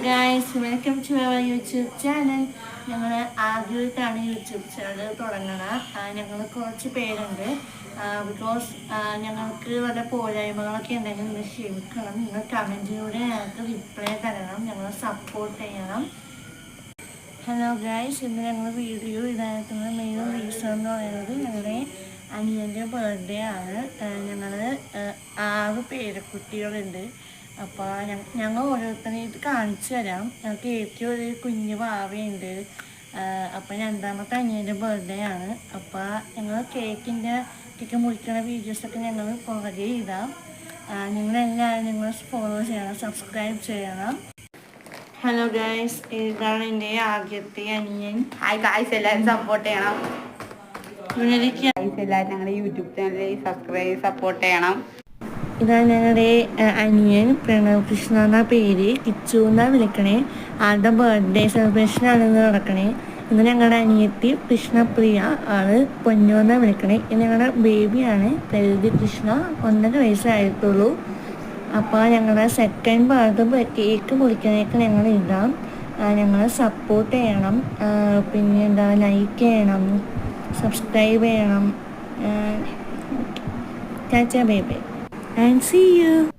Guys welcome to our YouTube channel. ഞങ്ങൾ ആദ്യമായിട്ടാണ് YouTube channel തുടങ്ങണം. ഞങ്ങൾ കുറച്ച് പേരുണ്ട്. ബിക്കോസ് ഞങ്ങൾക്ക് വല്ല പോരായ്മകളൊക്കെ ഉണ്ടെങ്കിൽ നിങ്ങൾ ക്ഷമിക്കണം. നിങ്ങൾ കമൻറ്റിലൂടെ ഞങ്ങൾക്ക് റിപ്ലൈ തരണം, ഞങ്ങളെ സപ്പോർട്ട് ചെയ്യണം. ഹലോ ഗൈസ്, ഇന്ന് ഞങ്ങൾ വീഡിയോ ഇതാക്കുന്ന മെയിൻ റീസൺ എന്ന് പറയുന്നത് ഞങ്ങളുടെ അനിയൻ്റെ ബർത്ത്ഡേ ആണ്. ഞങ്ങൾ 6 പേരക്കുട്ടികളുണ്ട്. അപ്പോൾ ഞങ്ങൾ ഓരോരുത്തരായിട്ട് കാണിച്ചു തരാം. ഞങ്ങൾക്ക് ഏറ്റവും ഒരു കുഞ്ഞു വാവയുണ്ട്. അപ്പോൾ രണ്ടാമത്തെ അനിയൻ്റെ ബർത്ത്ഡേ ആണ്. അപ്പോൾ ഞങ്ങൾ കേക്ക് മുറിക്കുന്ന വീഡിയോസൊക്കെ ഞങ്ങൾ പുറകെ ഇടാം. നിങ്ങളെല്ലാവരും നിങ്ങൾ ഫോളോ ചെയ്യണം, സബ്സ്ക്രൈബ് ചെയ്യണം. ഹലോ ഗൈസ്, ഇതാണ് എൻ്റെ ആദ്യത്തെ അനിയൻ. ഹായ് ഗായ്സ്, എല്ലാവരും സപ്പോർട്ട് ചെയ്യണം. എല്ലാവരും ഞങ്ങളുടെ യൂട്യൂബ് ചാനലിൽ സപ്പോർട്ട് ചെയ്യണം. ഇതാണ് ഞങ്ങളുടെ അനിയൻ പ്രണവ് കൃഷ്ണ എന്ന പേര്. കിച്ചു എന്നാണ് വിളിക്കണേ. ആളുടെ ബർത്ത്ഡേ സെലിബ്രേഷൻ ആണെന്ന് നടക്കണേ. ഇന്ന് ഞങ്ങളുടെ അനിയത്തി കൃഷ്ണപ്രിയ, ആള് പൊന്നു എന്നാണ് വിളിക്കണേ. ഇത് ഞങ്ങളുടെ ബേബിയാണ്, പ്രകൃതി കൃഷ്ണ, 1.5 വയസ്സായിട്ടുള്ളൂ. അപ്പോൾ ഞങ്ങളുടെ സെക്കൻഡ് ബർത്ത്ഡേ കേക്ക് മുറിക്കാനൊക്കെ ഞങ്ങൾ ഇടാം. ഞങ്ങളെ സപ്പോർട്ട് ചെയ്യണം. പിന്നെ എന്താ, ലൈക്ക് ചെയ്യണം, സബ്സ്ക്രൈബ് ചെയ്യണം. Tata bye bye and see you.